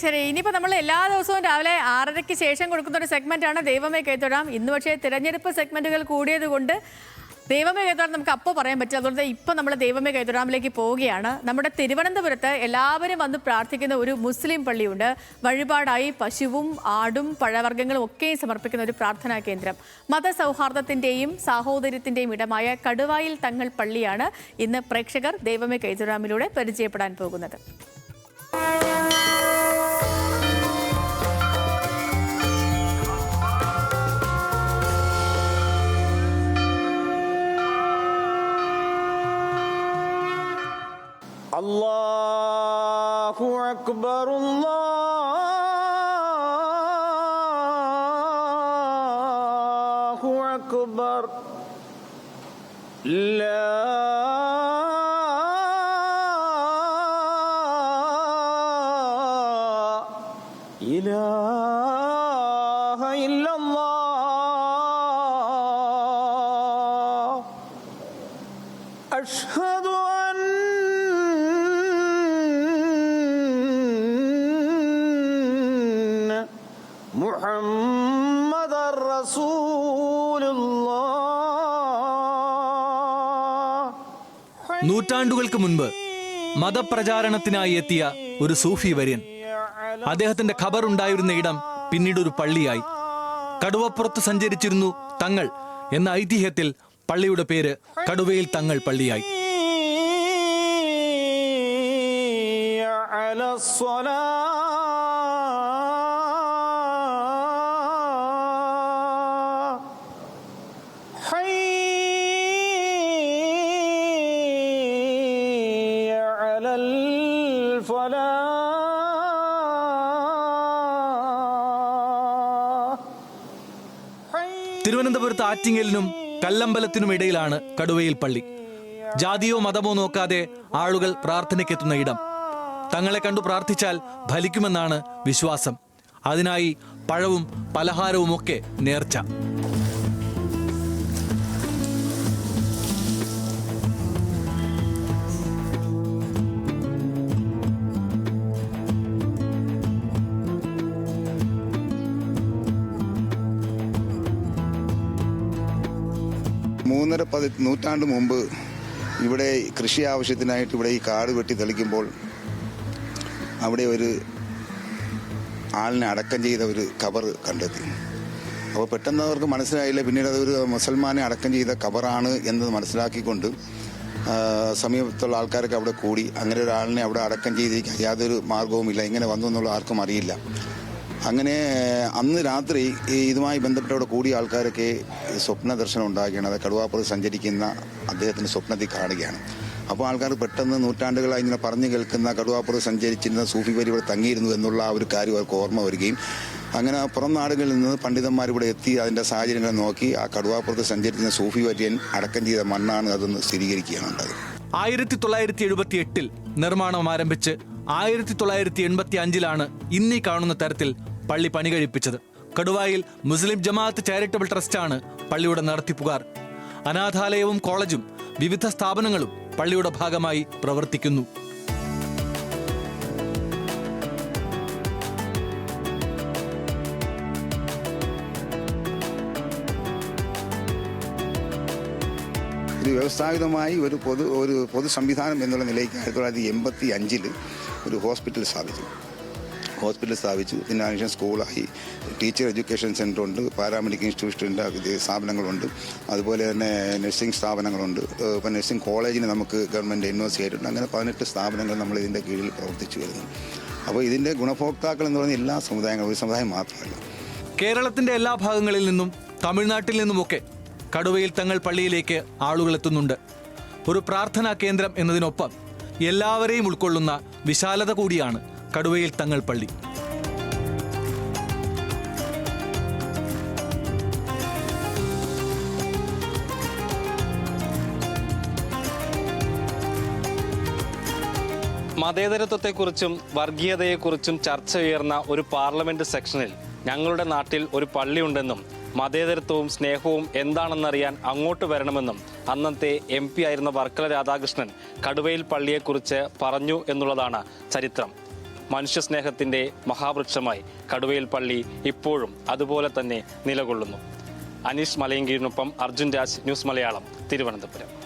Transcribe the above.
ശരി, ഇനിയിപ്പോൾ നമ്മൾ എല്ലാ ദിവസവും രാവിലെ 6:30-ക്ക് ശേഷം കൊടുക്കുന്ന ഒരു സെഗ്മെന്റാണ് ദൈവമേ കൈത്തൊഴാം. ഇന്ന് പക്ഷേ തിരഞ്ഞെടുപ്പ് സെഗ്മെന്റുകൾ കൂടിയത് കൊണ്ട് ദൈവമേ കൈത്തൊഴാം നമുക്ക് അപ്പോൾ പറയാൻ പറ്റില്ല. അതുകൊണ്ട് ഇപ്പം നമ്മൾ ദൈവമേ കൈത്തൊഴാമിലേക്ക് പോവുകയാണ്. നമ്മുടെ തിരുവനന്തപുരത്ത് എല്ലാവരും വന്ന് പ്രാർത്ഥിക്കുന്ന ഒരു മുസ്ലിം പള്ളിയുണ്ട്. വഴിപാടായി പശുവും ആടും പഴവർഗ്ഗങ്ങളും ഒക്കെ സമർപ്പിക്കുന്ന ഒരു പ്രാർത്ഥനാ കേന്ദ്രം. മതസൗഹാർദ്ദത്തിൻ്റെയും സാഹോദര്യത്തിൻ്റെയും ഇടമായ കടുവായിൽ തങ്ങൾ പള്ളിയാണ് ഇന്ന് പ്രേക്ഷകർ ദൈവമേ കൈത്തൊഴാമിലൂടെ പരിചയപ്പെടാൻ പോകുന്നത്. അല്ലാഹു അക്ബർ അല്ലാഹു അക്ബർ ലാ ഇലാഹ ഇല്ലല്ലാഹ് അഷ്ഹദു മുഹമ്മദർ റസൂലുള്ളാഹ്. നൂറ്റാണ്ടുകൾക്ക് മുൻപ് മതപ്രചാരണത്തിനായി എത്തിയ ഒരു സൂഫി വര്യൻ. അദ്ദേഹത്തിന്റെ ഖബർ ഉണ്ടായിരുന്ന ഇടം പിന്നീട് ഒരു പള്ളിയായി. കടുവപ്പുറത്ത് സഞ്ചരിച്ചിരുന്നു തങ്ങൾ എന്ന ഐതിഹ്യത്തിൽ പള്ളിയുടെ പേര് കടുവയിൽ തങ്ങൾ പള്ളിയായി. തിരുവനന്തപുരത്ത് ആറ്റിങ്ങലിനും കല്ലമ്പലത്തിനും ഇടയിലാണ് കടുവയിൽ പള്ളി. ജാതിയോ മതമോ നോക്കാതെ ആളുകൾ പ്രാർത്ഥനയ്ക്കെത്തുന്ന ഇടം. തങ്ങളെ കണ്ടു പ്രാർത്ഥിച്ചാൽ ഫലിക്കുമെന്നാണ് വിശ്വാസം. അതിനായി പഴവും പലഹാരവുമൊക്കെ നേർച്ച. മൂന്നര നൂറ്റാണ്ട് മുമ്പ് ഇവിടെ കൃഷി ആവശ്യത്തിനായിട്ട് ഇവിടെ ഈ കാട് വെട്ടി തെളിക്കുമ്പോൾ അവിടെ ഒരു ആളിനെ അടക്കം ചെയ്ത ഒരു ഖബർ കണ്ടെത്തി. അപ്പോൾ പെട്ടെന്ന് അവർക്ക് മനസ്സിലായില്ല. പിന്നീട് അതൊരു മുസൽമാനെ അടക്കം ചെയ്ത ഖബറാണ് എന്ന് മനസ്സിലാക്കിക്കൊണ്ട് സമീപത്തുള്ള ആൾക്കാരൊക്കെ അവിടെ കൂടി. അങ്ങനെ ഒരാളിനെ അവിടെ അടക്കം ചെയ്തിരിക്കാൻ യാതൊരു മാർഗവുമില്ല. ഇങ്ങനെ വന്നു എന്നുള്ള ആർക്കും അറിയില്ല. അങ്ങനെ അന്ന് രാത്രി ഇതുമായി ബന്ധപ്പെട്ട അവിടെ കൂടിയ ആൾക്കാരൊക്കെ സ്വപ്ന ദർശനം ഉണ്ടാക്കുകയാണ്. അത് കടുവാപ്പുറത്ത് സഞ്ചരിക്കുന്ന അദ്ദേഹത്തിൻ്റെ സ്വപ്നത്തിൽ കാണുകയാണ്. അപ്പോൾ ആൾക്കാർ പെട്ടെന്ന് നൂറ്റാണ്ടുകളായി ഇങ്ങനെ പറഞ്ഞു കേൾക്കുന്ന കടുവാപ്പുറത്ത് സഞ്ചരിച്ചിരുന്ന സൂഫി വരി ഇവിടെ തങ്ങിയിരുന്നു എന്നുള്ള ആ ഒരു കാര്യം അവർക്ക് ഓർമ്മ വരികയും അങ്ങനെ പുറം നാടുകളിൽ നിന്ന് പണ്ഡിതന്മാർ ഇവിടെ എത്തി അതിൻ്റെ സാഹചര്യങ്ങൾ നോക്കി ആ കടുവാപ്പുറത്ത് സഞ്ചരിക്കുന്ന സൂഫി വര്യൻ അടക്കം ചെയ്ത മണ്ണാണ് അതെന്ന് സ്ഥിരീകരിക്കുകയാണ് ഉണ്ടായത്. 1978 നിർമ്മാണം ആരംഭിച്ച് 1985 ഇന്നീ കാണുന്ന തരത്തിൽ പള്ളി പണി കഴിപ്പിച്ചത്. കടുവായിൽ മുസ്ലിം ജമാഅത്ത് ചാരിറ്റബിൾ ട്രസ്റ്റാണ് പള്ളിയുടെ നടത്തിപ്പുകാർ. അനാഥാലയവും കോളേജും വിവിധ സ്ഥാപനങ്ങളും പള്ളിയുടെ ഭാഗമായി പ്രവർത്തിക്കുന്നു. ഇത് വ്യവസ്ഥാപിതമായി ഒരു പൊതു സംവിധാനം എന്നുള്ള നിലയ്ക്ക് 1985 ഒരു ഹോസ്പിറ്റൽ സ്ഥാപിച്ചു. പിന്നെ അതിനുശേഷം സ്കൂളായി, ടീച്ചർ എഡ്യൂക്കേഷൻ സെൻ്റർ ഉണ്ട്, പാരാമെഡിക്കൽ ഇൻസ്റ്റിറ്റ്യൂഷൻ്റെ സ്ഥാപനങ്ങളുണ്ട്, അതുപോലെ തന്നെ നഴ്സിംഗ് സ്ഥാപനങ്ങളുണ്ട്. ഇപ്പം നഴ്സിംഗ് കോളേജിന് നമുക്ക് ഗവൺമെൻറ് യൂണിവേഴ്സിറ്റി ആയിട്ടുണ്ട്. അങ്ങനെ 18 സ്ഥാപനങ്ങൾ നമ്മൾ ഇതിൻ്റെ കീഴിൽ പ്രവർത്തിച്ചു വരുന്നു. അപ്പോൾ ഇതിൻ്റെ ഗുണഭോക്താക്കൾ എന്ന് പറയുന്ന എല്ലാ സമുദായങ്ങളും, ഒരു സമുദായം മാത്രമല്ല. കേരളത്തിൻ്റെ എല്ലാ ഭാഗങ്ങളിൽ നിന്നും തമിഴ്നാട്ടിൽ നിന്നുമൊക്കെ കടുവയിൽ തങ്ങൾ പള്ളിയിലേക്ക് ആളുകൾ എത്തുന്നുണ്ട്. ഒരു പ്രാർത്ഥനാ കേന്ദ്രം എന്നതിനൊപ്പം എല്ലാവരെയും ഉൾക്കൊള്ളുന്ന വിശാലത കൂടിയാണ് കടുവയിൽ തങ്ങൾ പള്ളി. മതേതരത്വത്തെക്കുറിച്ചും വർഗീയതയെക്കുറിച്ചും ചർച്ച ഉയർന്ന ഒരു പാർലമെന്റ് സെക്ഷനിൽ ഞങ്ങളുടെ നാട്ടിൽ ഒരു പള്ളിയുണ്ടെന്നും മതേതരത്വവും സ്നേഹവും എന്താണെന്നറിയാൻ അങ്ങോട്ട് വരണമെന്നും അന്നത്തെ MP ആയിരുന്ന വർക്കല രാധാകൃഷ്ണൻ കടുവയിൽ പള്ളിയെക്കുറിച്ച് പറഞ്ഞു എന്നുള്ളതാണ് ചരിത്രം. മനുഷ്യസ്നേഹത്തിൻ്റെ മഹാവൃക്ഷമായി കടുവയിൽ പള്ളി ഇപ്പോഴും അതുപോലെ തന്നെ നിലകൊള്ളുന്നു. അനീഷ് മലയങ്കീരിനൊപ്പം അർജുൻ രാജ്, ന്യൂസ് മലയാളം, തിരുവനന്തപുരം.